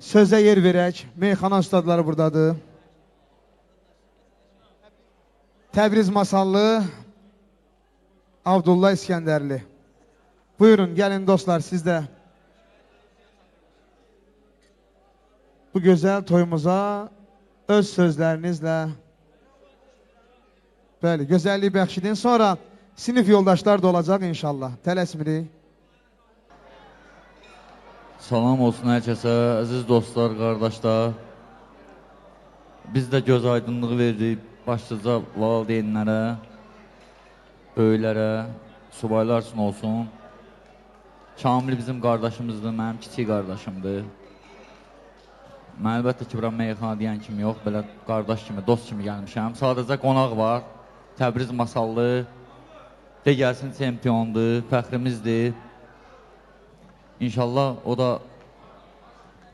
sözə yer verək. Meyxana ustadları buradadır. Təbriz Masallı, Abdullah İskəndərli. Buyurun, gəlin dostlar, siz də bu gözəl toyumuza öz sözlərinizlə bəli, gözəllik bəxş edin. Sonra sinif yoldaşlar da olacaq inşallah. Tələsmirik. Salam olsun hər kəsə, əziz dostlar, qardaşlar. Biz də göz aydınlığı verdik başlıca valideynlərə, böyüklərə, subaylar üçün olsun. Kamil bizim qardaşımızdır, mənim kiçik qardaşımdır. Mən əlbəttə ki, bura meyxana deyən kimi yox, belə qardaş kimi, dost kimi gəlmişəm. Sadəcə qonaq var, Təbriz Masallı, de gəlsin çempiondur, fəxrimizdir. İnşallah o da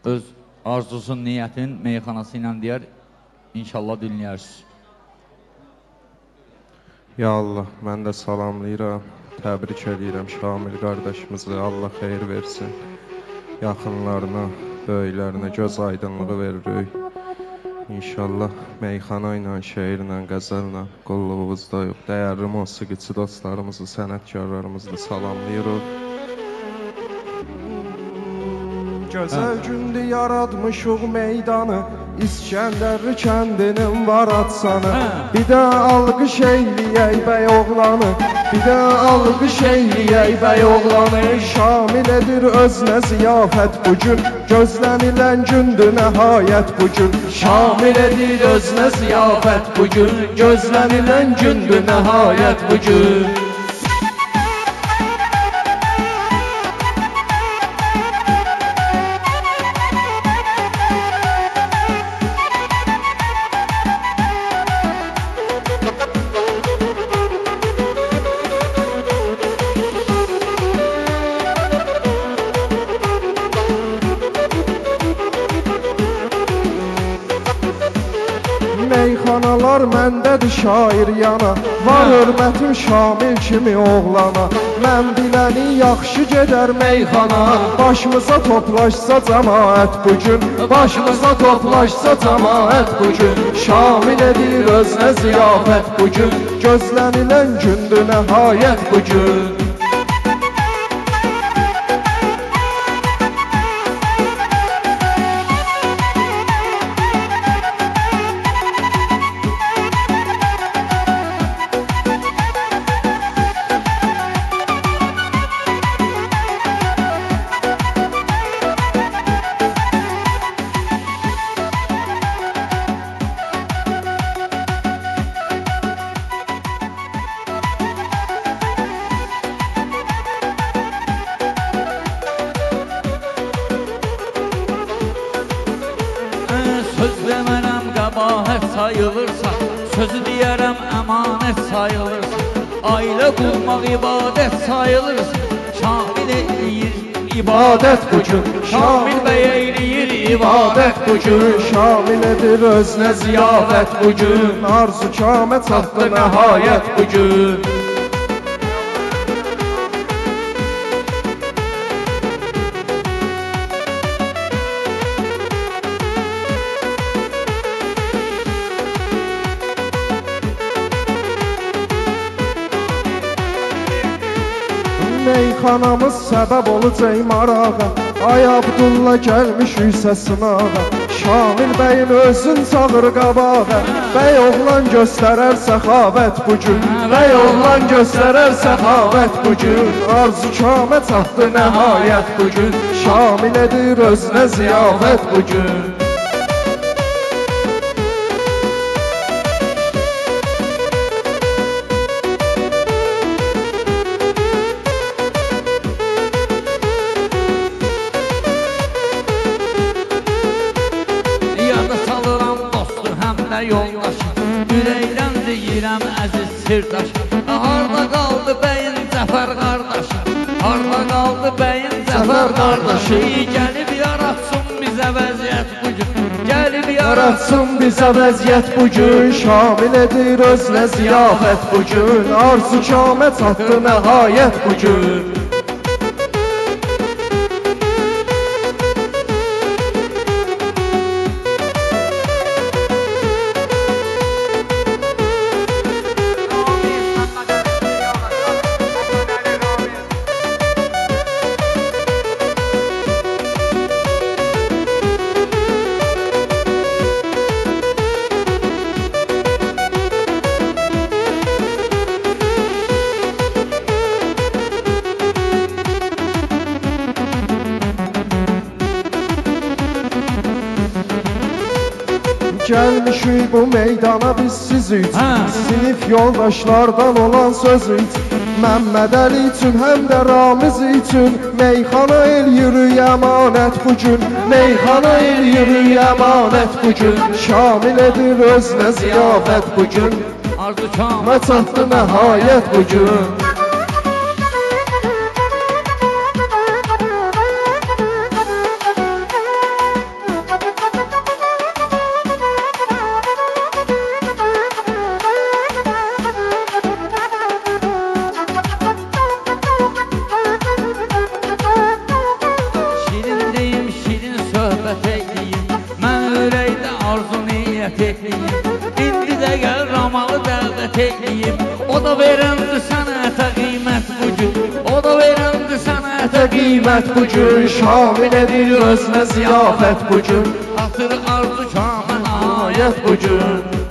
öz arzusun, niyyətin meyxanası ilə deyər, inşallah dinləyərsiniz. Ya Allah, mən də salamlayıram, təbrik edirəm Şamil qardaşımızı, Allah xeyir versin. Yaxınlarına, böyüklərinə göz aydınlığı veririk. İnşallah meyxana ilə, şeirlə, qəzəllə qulluğumuzda yox. Dəyərli musiqiçi dostlarımızı, sənətkarlarımızı salamlayırıq. Gözəl gündür yaratmışıq meydanı, İskəndərli kəndinin var atsanı. Bir də alqış eyləyək bəy oğlanı, bir də alqış eyləyək bəy oğlanı. Şamil edir özünə ziyafət bugün, gözlənilən gündür nəhayət bugün. Şamil edir özünə ziyafət bugün, gözlənilən gündür nəhayət bugün. Meyxanalar məndədir şair yana, var hörmətim Şamil kimi oğlana. Mən biləni yaxşı gedər meyxana, başımıza toplaşsa cəmaət bugün, Başımıza toplaşsa cəmaət bugün. Şamil edir özünə ziyafət bugün, gözlənilən gündür nəhayət bugün. Söz demərəm qəbahət sayılırsa, sözü deyərəm əmanət sayılırsa, ailə qurmaq ibadət sayılırsa, Şamil edir ibadət bugün, Şamil bəy edir ibadət bugün. Şamil edir özünə ziyafət bugün, arzu kamə çatdı nəhayət bugün. Meyxanamız səbəb olacaq marağa, ay Abdullah gəlmişiksə sınağa. Şamil bəyin özün çağır qabağa, bəy oğlan göstərər səxavət bugün, bəy oğlan göstərər səxavət bugün. Arzu kamə çatdı nəhayət bugün, Şamil edir özünə ziyafət bugün. Ürəkdən deyirəm əziz sirdaş, harda qaldı bəyin Cəfər qardaşı, harda qaldı bəyin Cəfər qardaşı. Gəlib yaratsın bizə vəziyyət bugün, gəlib yaratsın bizə vəziyyət bugün. Şamil edir özünə ziyafət bugün, arzu kamə çatdı nəhayət bugün. Gelmişik bu meydana biz siz üçün Sinif yoldaşlardan olan söz üçün Məmməd Əli üçün həm də Ramiz üçün Meyxana eləyirük əmanət bugün Meyxana eləyirük əmanət bugün Şamil edir özünə ziyafət bugün Arzu kam Və çatdı nəhayət bugün İndi də gəl Ramalı dəvət ekliyim O da verəndi sənətə qiymət bugün O da verəndi sənətə qiymət bugün Şamil edir özünə ziyafət bugün Atır arzu kamən ayət bugün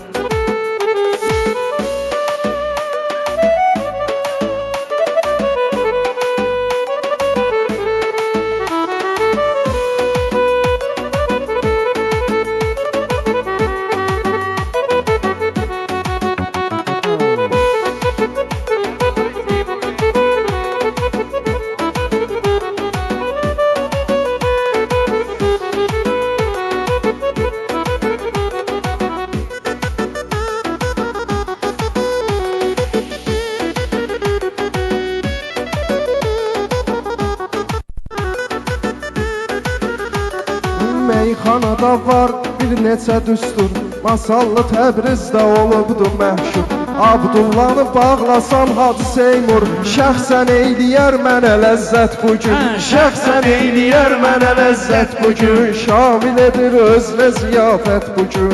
Meyxanada var bir neçə düstur Masallı Təbrizdə olubdu məhşur Abdullanı bağlasan Hacı Seymur Şəxsən eyləyər mənə ləzzət bugün Şəxsən eyləyər mənə ləzzət bugün Şamil edir özünə ziyafət bugün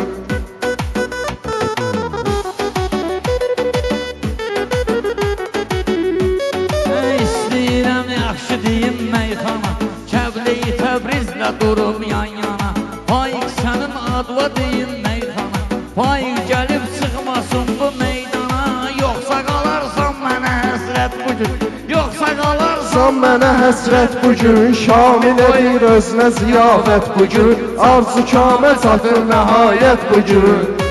İstəyirəm yaxşı deyim meyxana Kəbli-i Təbrizlə durum yan yana Faiq sənin adva deyim meyxana Faiq gəlib çıxmasın bu meydana Yoxsa qalarsan mənə həsrət bugün Yoxsa qalarsan mənə həsrət bugün Şamil edir özünə ziyafət bugün Arzu kamə çatır nəhayət bugün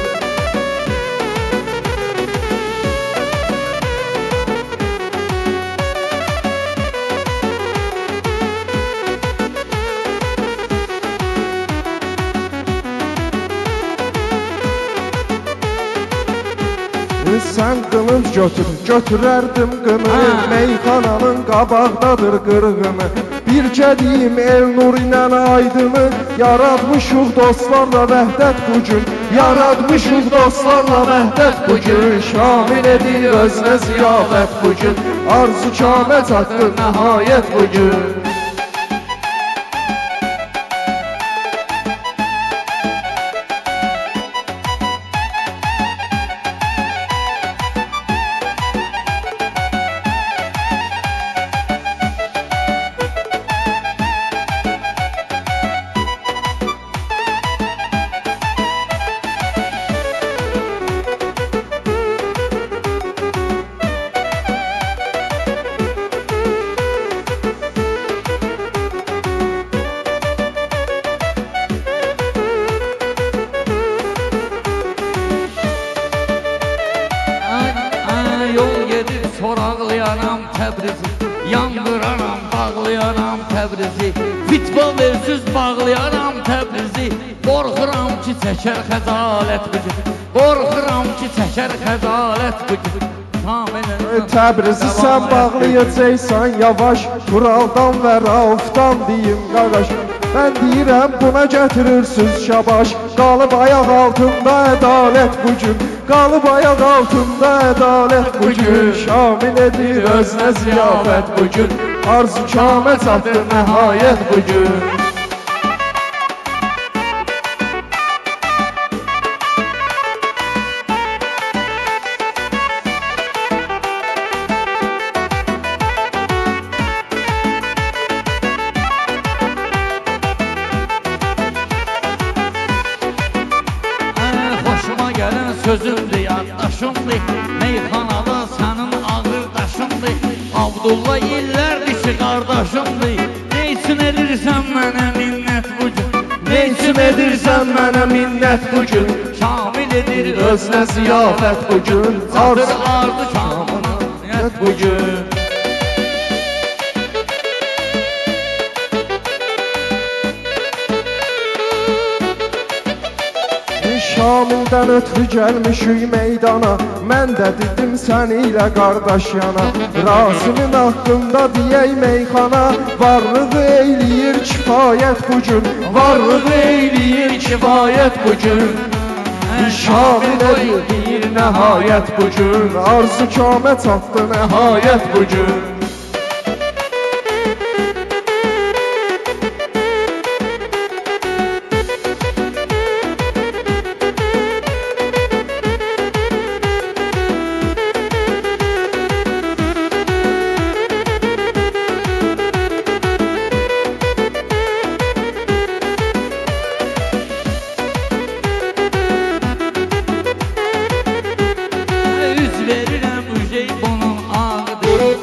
Sən qılınc götür, götürərdim qını Meyxananın qabaqdadır qırğını Bircə deyim Elnur ilə Aydını Yaratmışıq dostlarla vəhdət bugün Yaratmışıq dostlarla vəhdət bugün Şamil edir özünə ziyafət bugün Arzu kamə çatdı nəhayət bugün Soraqlayaram Təbrizi Yandıraram, bağlayaram Təbrizi Fitbol versiz bağlayaram Təbrizi Qorxuram ki çəkər xəcalət bugün Qorxuram ki çəkər xəcalət bugün Təbrizi sən bağlayacaqsan yavaş Turaldan və Raufdan deyim qardaş Mən deyirəm buna gətirirsiniz şabaş Qalıb ayaq altında ədalət bugün Qalıb ayaq altında ədalət bugün Şamil edir özünə ziyafət bugün Arzu kamə çatdı nəhayət bugün Sözümdür, yaddaşımdır Meyxanada sənin ağır daşımdır Abdullah illərdir ki qardaşımdır Ne üçün edirsən mənə minnət bugün Ne üçün Lütfün edirsən mənə minnət bugün, Şamil edir özünə ziyafət bugün, Çatır arzu şamına niyyət bugün. Şamildən ötürü gəlmişik meydana, mən də dedim səni ilə qardaş yana. Rasimin haqqında deyək meyxana, varlığı eyləyir kifayət bugün, varlığı eyləyir kifayət bugün. Şamil edir nəhayət bugün, arzu kamə çatdı nəhayət bugün.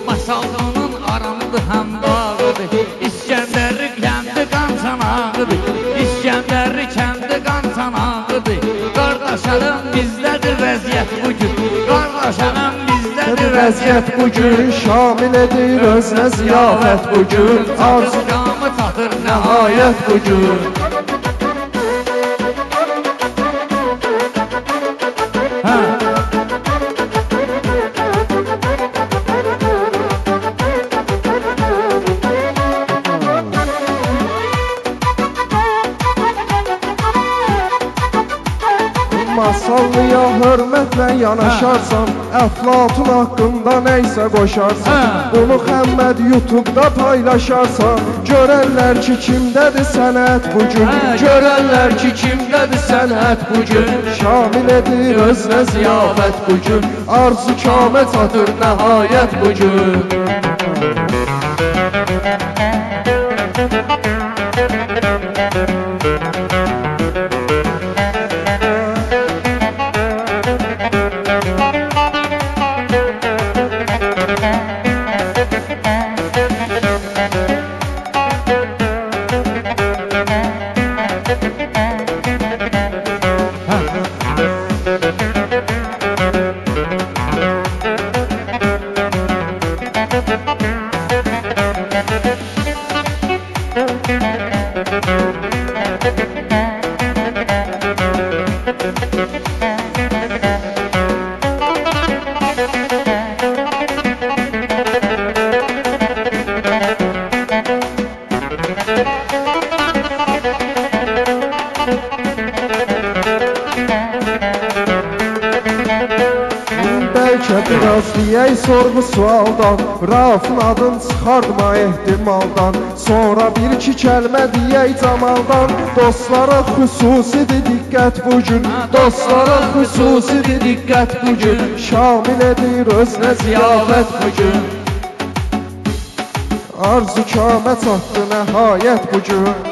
Masalının aramıdır həm dağıdır, İskəndərli kəndi qan çanağıdır, İskəndərli kəndi qan çanağıdır. Qardaşlarım bizdədir vəziyyət bugün, Qardaşlarım bizdədir vəziyyət Bugün Şamil edir özünə ziyafət bugün, arzu Arzuqamı çatır nəhayət bugün. Masallıya hörmətlə yanaşarsan, Əflatun haqqında neysə qoşarsan, bunu Xəmməd YouTube'da paylaşarsan, görərlər ki kimdədir sənət bugün, görərlər ki kimdədir sənət bugün. Şamil edir özünə ziyafət bugün, arzu kamə çatır nəhayət bugün. Bəlkə biraz deyək sorğu sualdan, Rafın adın çıxardma ehtimaldan, sonra bir-iki kəlmə deyək camaldan. Dostlara xüsusidir diqqət bugün, dostlara xüsusidir diqqət bugün. Şamil edir özünə ziyafət bugün, arzu kamə çatdı nəhayət bugün.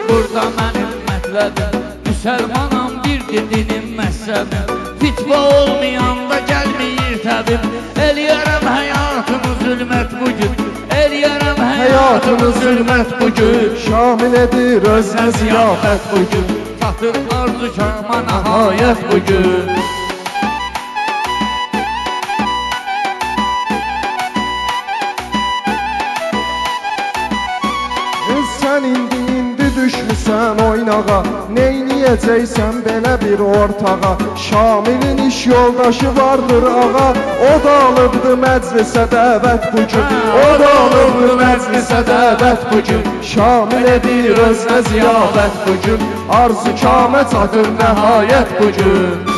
Burada mənim mətləbim, müsəlmanam bir dinim məzhəbim, fitva olmayanda gəlməyir təbib. Eləyərəm həyatımı zülmət bugün, eləyərəm həyatımı zülmət bugün. Şamil edir özünə ziyafət bugün, çatır arzu kama nəhayət bugün. Sən indi düşmüsən oynağa, neyniyəcəksən belə bir ortağa? Şamilin iş yoldaşı vardır ağa, o da alıbdı məclisə dəvət bugün, o da alıbdı məclisə dəvət bugün. Şamil edir özünə ziyafət bugün, arzu kamə çatır nəhayət bugün.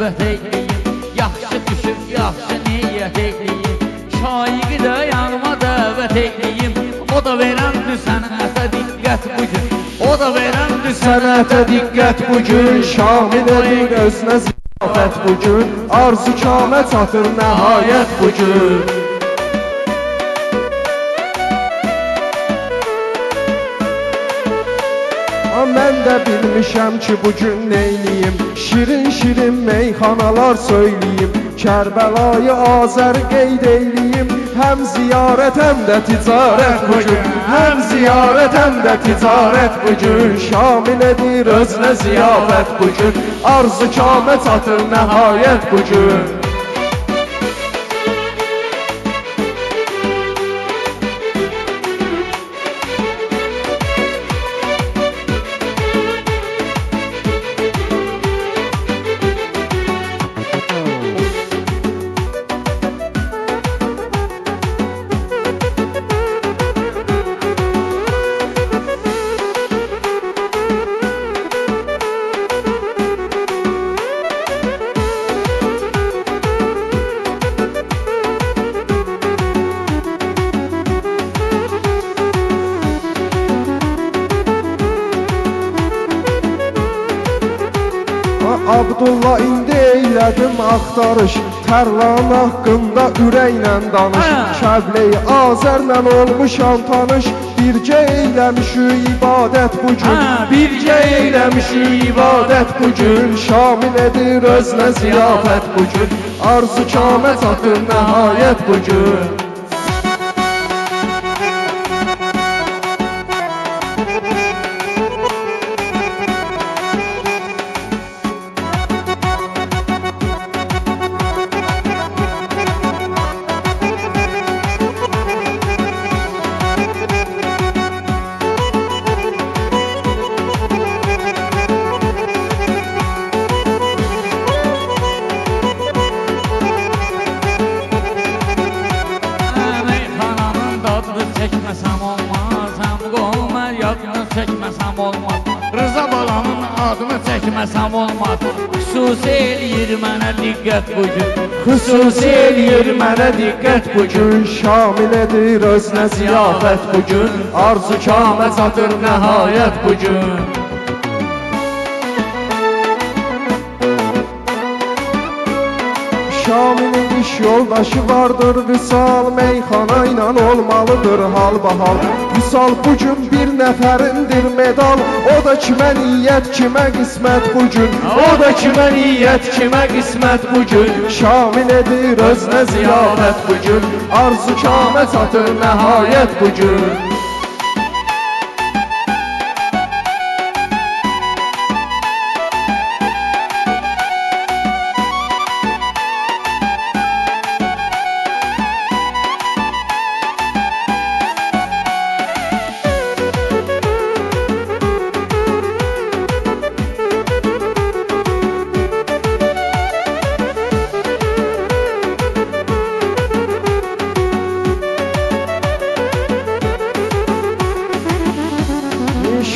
söhbət eyləyim. Yaxşı düşüb, yaxşı niyyət eyləyim. Şaiqi də yanıma dəvət eyləyim. O da verəndir sənətə diqqət bugün. O da verəndir Sənətə diqqət bugün, şamil edir özünə ziyafət bugün. Arzu kamə çatır nəhayət bugün. Mən də bilmişəm ki bugün neyliyim. Şirin-şirin meyxanalar söyləyim. Kərbəlayı Azər qeyd eyliyim. Həm ziyarət həm də ticarət bugün. Həm ziyarət həm də ticarət bugün. Şamil edir özünə ziyafət bugün. Arzu kamə çatır nəhayət bugün. Abdullah indi eylədim axtarış. Tərlan haqqında ürəklə danış. Kəblə-i Azərlə olmuşam tanış. Bircə eyləmişik ibadət bugün. Bircə eyləmişik ibadət bugün. Şamil edir özünə ziyafət bugün. Arzu kamə çatır nəhayət bugün. Çəkməsəm olmaz. Rıza balanın adını çəkməsəm olmaz. Xüsusi eləyir mənə diqqət bugün. Xüsusi eləyir mənə diqqət bugün. Şamil edir özünə ziyafət bugün. Arzu kamə çatır nəhayət bugün. Şamilin iş yoldaşı vardır Vüsal. Meyxana ilə olmalıdır halbahal. Vüsal bugün bir nəfərindir medal. O da kimə niyyət, kimə qismət bugün. O da kimə niyyət, kimə qismət bugün. Şamil edir özünə ziyafət bugün. Arzu kamə çatır nəhayət bugün.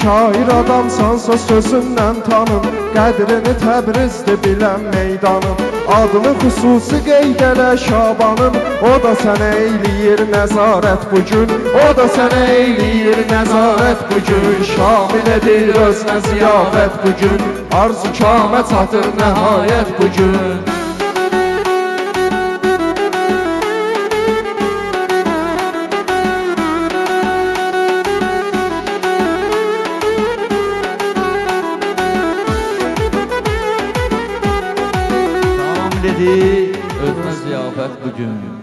Şair adamsansa sözündən tanın. Qədrini Təbrizdir bilən meydanın. Adını xüsusi qeyd elə Şabanın. O da sənə eyləyir nəzarət bugün. O da sənə eyləyir nəzarət bugün. Şamil edir özünə ziyafət bugün. Arzu kamə çatır nəhayət bugün. Dedi özünə ziyafət bugün.